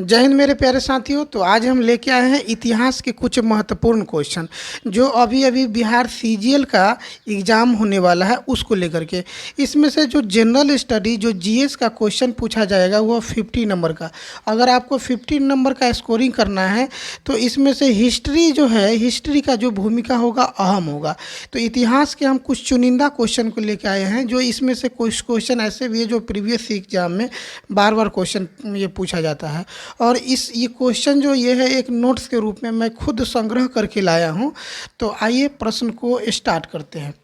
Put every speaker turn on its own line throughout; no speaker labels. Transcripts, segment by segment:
जय हिंद मेरे प्यारे साथियों। तो आज हम लेके आए हैं इतिहास के कुछ महत्वपूर्ण क्वेश्चन जो अभी अभी बिहार सीजीएल का एग्ज़ाम होने वाला है उसको लेकर के। इसमें से जो जनरल स्टडी जो जीएस का क्वेश्चन पूछा जाएगा वो 50 नंबर का। अगर आपको 50 नंबर का स्कोरिंग करना है तो इसमें से हिस्ट्री जो है, हिस्ट्री का जो भूमिका होगा अहम होगा। तो इतिहास के हम कुछ चुनिंदा क्वेश्चन को लेकर आए हैं जो इसमें से कुछ क्वेश्चन ऐसे भी है जो प्रीवियस एग्जाम में बार बार क्वेश्चन ये पूछा जाता है। और ये क्वेश्चन जो ये है एक नोट्स के रूप में मैं खुद संग्रह करके लाया हूँ। तो आइए प्रश्न को स्टार्ट करते हैं।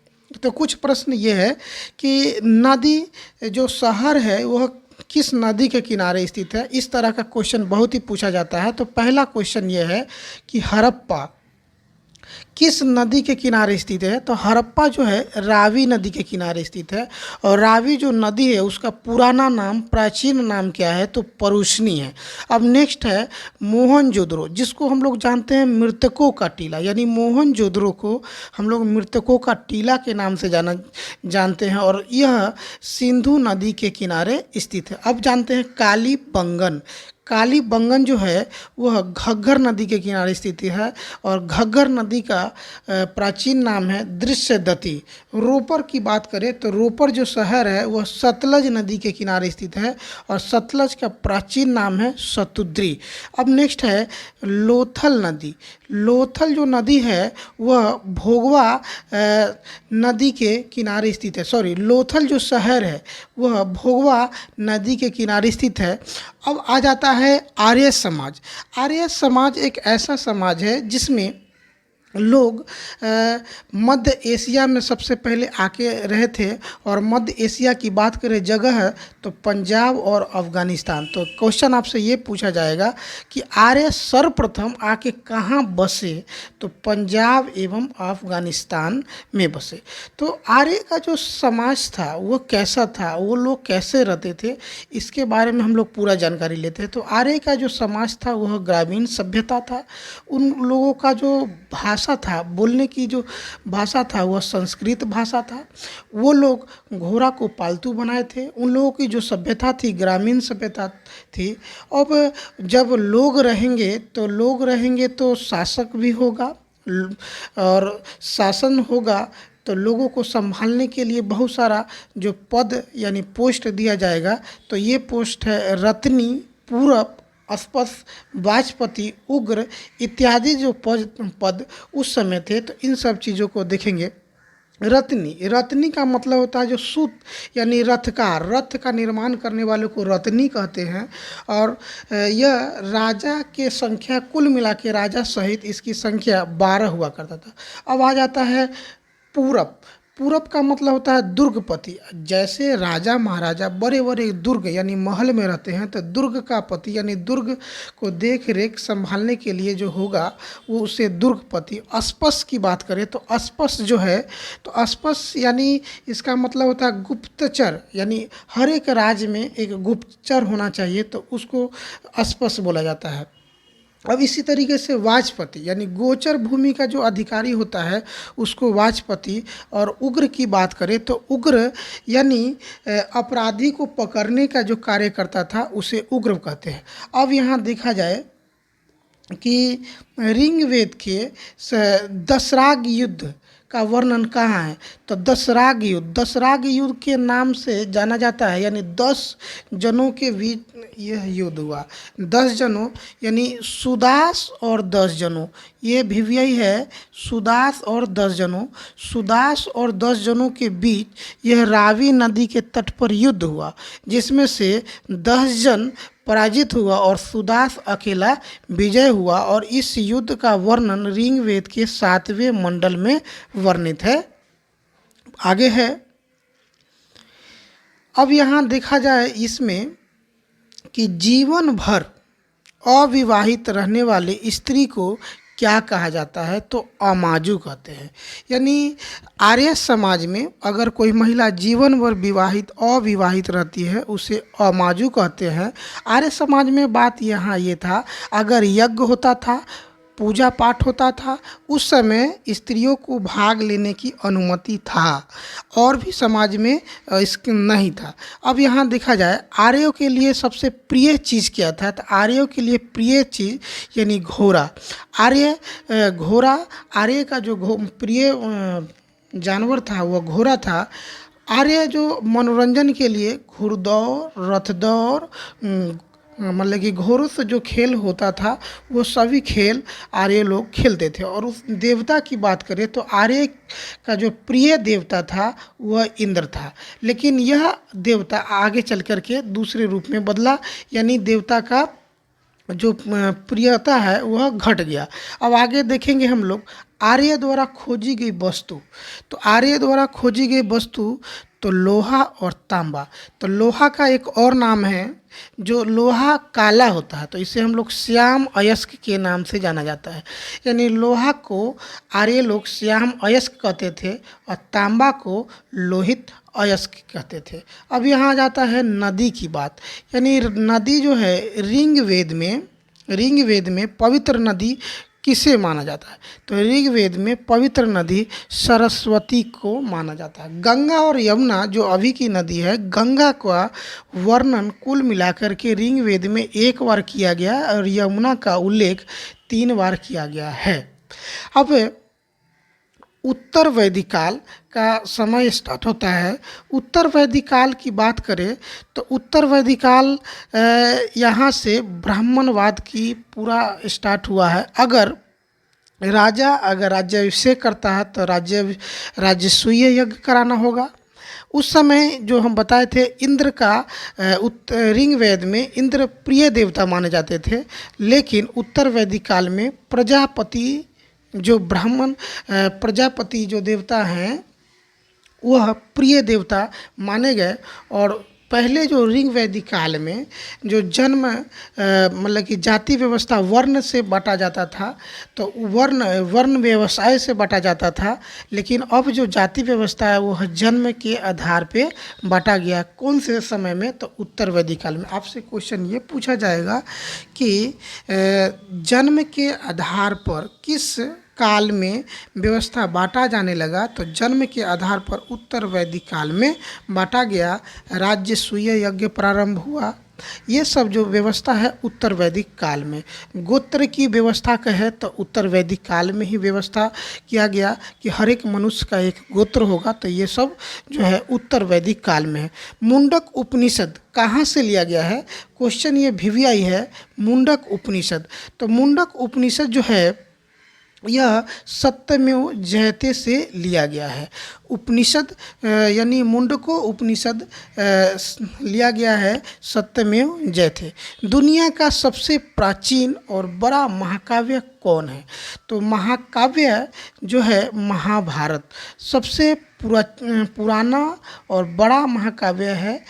तो कुछ प्रश्न ये है कि नदी जो शहर है वह किस नदी के किनारे स्थित है। इस तरह का क्वेश्चन बहुत ही पूछा जाता है। तो पहला क्वेश्चन ये है कि हड़प्पा किस नदी के किनारे स्थित है। तो हड़प्पा जो है रावी नदी के किनारे स्थित है। और रावी जो नदी है उसका पुराना नाम, प्राचीन नाम क्या है, तो परुष्णी है। अब नेक्स्ट है मोहनजोदड़ो, जिसको हम लोग जानते हैं मृतकों का टीला, यानी मोहनजोदड़ो को हम लोग मृतकों का टीला के नाम से जानते हैं। और यह सिंधु नदी के किनारे स्थित है। अब जानते हैं कालीबंगन। कालीबंगन जो है वह घग्गर नदी के किनारे स्थित है। और घग्गर नदी का प्राचीन नाम है दृश्यदती। रोपर की बात करें तो रोपर जो शहर है वह सतलज नदी के किनारे स्थित है और सतलज का प्राचीन नाम है सतुद्री। अब नेक्स्ट है लोथल नदी। लोथल जो नदी है वह भोगवा नदी के किनारे स्थित है। लोथल जो शहर है वह भोगवा नदी के किनारे स्थित है। अब आ जाता है आर्य समाज। आर्य समाज एक ऐसा समाज है जिसमें लोग मध्य एशिया में सबसे पहले आके रहे थे। और मध्य एशिया की बात करें जगह है तो पंजाब और अफ़गानिस्तान। तो क्वेश्चन आपसे ये पूछा जाएगा कि आर्य सर्वप्रथम आके कहाँ बसे, तो पंजाब एवं अफ़गानिस्तान में बसे। तो आर्य का जो समाज था वो कैसा था, वो लोग कैसे रहते थे, इसके बारे में हम लोग पूरा जानकारी लेते हैं। तो आर्य का जो समाज था वह ग्रामीण सभ्यता था। उन लोगों का जो भाषा था, बोलने की जो भाषा था वह संस्कृत भाषा था। वो लोग घोड़ा को पालतू बनाए थे। उन लोगों की जो सभ्यता थी ग्रामीण सभ्यता थी। अब जब लोग रहेंगे तो शासक भी होगा और शासन होगा तो लोगों को संभालने के लिए बहुत सारा जो पद यानी पोस्ट दिया जाएगा। तो ये पोस्ट है रत्नी, पूरब, अस्पष्ट, वाजपति, उग्र इत्यादि जो पद उस समय थे। तो इन सब चीज़ों को देखेंगे। रत्नी का मतलब होता है जो सूत यानी रथकार, रथ का निर्माण करने वालों को रत्नी कहते हैं। और यह राजा के संख्या कुल मिला के राजा सहित इसकी संख्या 12 हुआ करता था। अब आ जाता है पूरब। पूरब का मतलब होता है दुर्गपति। जैसे राजा महाराजा बड़े बड़े दुर्ग यानी महल में रहते हैं तो दुर्ग का पति यानी दुर्ग को देख रेख संभालने के लिए जो होगा वो उसे दुर्गपति। अस्पष्ट की बात करें तो अस्पष्ट जो है तो अस्पष्ट यानी इसका मतलब होता है गुप्तचर, यानी हर एक राज्य में एक गुप्तचर होना चाहिए तो उसको अस्पष्ट बोला जाता है। अब इसी तरीके से वाजपति यानी गोचर भूमि का जो अधिकारी होता है उसको वाजपति। और उग्र की बात करें तो उग्र यानी अपराधी को पकड़ने का जो कार्य करता था उसे उग्र कहते हैं। अब यहाँ देखा जाए कि ऋग्वेद के दशराग युद्ध का वर्णन कहाँ है, तो दशराग युद्ध के नाम से जाना जाता है। यानी 10 जनों के बीच यह युद्ध हुआ। 10 जनों यानी सुदास और 10 जनों, ये भिव्ययी है। सुदास और 10 जनों के बीच यह रावी नदी के तट पर युद्ध हुआ जिसमें से 10 जन पराजित हुआ और सुदास अकेला विजय हुआ। और इस युद्ध का वर्णन ऋग्वेद के 7वें मंडल में वर्णित है। आगे है, अब यहाँ देखा जाए इसमें कि जीवन भर अविवाहित रहने वाले स्त्री को क्या कहा जाता है, तो अमाजू कहते हैं। यानी आर्य समाज में अगर कोई महिला जीवन भर अविवाहित रहती है उसे अमाजू कहते हैं। आर्य समाज में बात यहाँ ये था, अगर यज्ञ होता था पूजा पाठ होता था उस समय स्त्रियों को भाग लेने की अनुमति था और भी समाज में इस नहीं था। अब यहाँ देखा जाए आर्यों के लिए सबसे प्रिय चीज़ क्या था, तो आर्यों के लिए प्रिय चीज़ यानी घोड़ा। घोड़ा आर्य का जो प्रिय जानवर था वह घोड़ा था। आर्य जो मनोरंजन के लिए घुड़दौड़, रथ दौड़, मतलब कि घोड़ों से जो खेल होता था वो सभी खेल आर्य लोग खेलते थे। और उस देवता की बात करें तो आर्य का जो प्रिय देवता था वह इंद्र था, लेकिन यह देवता आगे चल कर के दूसरे रूप में बदला, यानी देवता का जो प्रियता है वह घट गया। अब आगे देखेंगे हम लोग आर्य द्वारा खोजी गई वस्तु। तो आर्य द्वारा खोजी गई वस्तु तो लोहा और तांबा। तो लोहा का एक और नाम है, जो लोहा काला होता है तो इसे हम लोग श्याम अयस्क के नाम से जाना जाता है। यानी लोहा को आर्य लोग श्याम अयस्क कहते थे और तांबा को लोहित अयस्क कहते थे। अब यहाँ आ जाता है नदी की बात। यानी नदी जो है ऋग्वेद में पवित्र नदी किसे माना जाता है, तो ऋग्वेद में पवित्र नदी सरस्वती को माना जाता है। गंगा और यमुना जो अभी की नदी है, गंगा का वर्णन कुल मिलाकर के ऋग्वेद में 1 बार किया गया और यमुना का उल्लेख 3 बार किया गया है। अब उत्तर वैदिक काल का समय स्टार्ट होता है। उत्तर वैदिक काल की बात करें तो उत्तर वैदिक काल यहाँ से ब्राह्मणवाद की पूरा स्टार्ट हुआ है। अगर राज्याभिषेक करता है तो राजसूय यज्ञ कराना होगा। उस समय जो हम बताए थे इंद्र का ऋग्वेद में इंद्र प्रिय देवता माने जाते थे, लेकिन उत्तर वैदिक काल में प्रजापति प्रजापति जो देवता हैं वह प्रिय देवता माने गए। और पहले जो ऋग्वैदिक काल में जो जन्म मतलब कि जाति व्यवस्था वर्ण से बांटा जाता था, तो वर्ण व्यवसाय से बांटा जाता था, लेकिन अब जो जाति व्यवस्था है वह जन्म के आधार पे बांटा गया। कौन से समय में, तो उत्तर वैदिक काल में। आपसे क्वेश्चन ये पूछा जाएगा कि जन्म के आधार पर किस काल में व्यवस्था बांटा जाने लगा, तो जन्म के आधार पर उत्तर वैदिक काल में बांटा गया। राजसूय यज्ञ प्रारंभ हुआ। ये सब जो व्यवस्था है उत्तर वैदिक काल में। गोत्र की व्यवस्था कहे तो उत्तर वैदिक काल में ही व्यवस्था किया गया कि हर एक मनुष्य का एक गोत्र होगा, तो ये सब जो है उत्तर वैदिक काल में है। मुंडक उपनिषद कहाँ से लिया गया है, क्वेश्चन ये VVI है। मुंडक उपनिषद, तो मुंडक उपनिषद जो है यह सत्यमेव जयते से लिया गया है। उपनिषद यानी मुंडको उपनिषद लिया गया है सत्यमेव जयते। दुनिया का सबसे प्राचीन और बड़ा महाकाव्य कौन है, तो महाकाव्य जो है महाभारत सबसे पुराना और बड़ा महाकाव्य है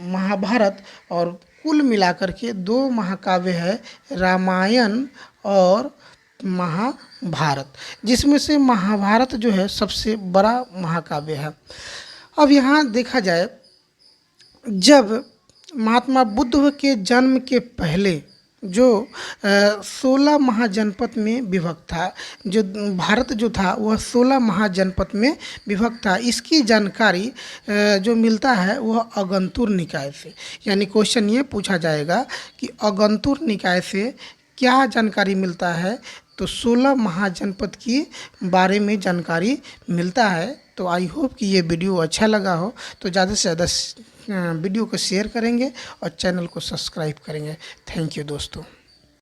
महाभारत। और कुल मिलाकर के 2 महाकाव्य है, रामायण और महाभारत, जिसमें से महाभारत जो है सबसे बड़ा महाकाव्य है। अब यहाँ देखा जाए, जब महात्मा बुद्ध के जन्म के पहले जो 16 महाजनपद में विभक्त था, जो भारत जो था वह 16 महाजनपद में विभक्त था। इसकी जानकारी जो मिलता है वह अगंतुर निकाय से। यानी क्वेश्चन ये पूछा जाएगा कि अगंतुर निकाय से क्या जानकारी मिलता है, तो 16 महाजनपद की बारे में जानकारी मिलता है। तो आई होप कि ये वीडियो अच्छा लगा हो, तो ज़्यादा से ज़्यादा वीडियो को शेयर करेंगे और चैनल को सब्सक्राइब करेंगे। थैंक यू दोस्तों।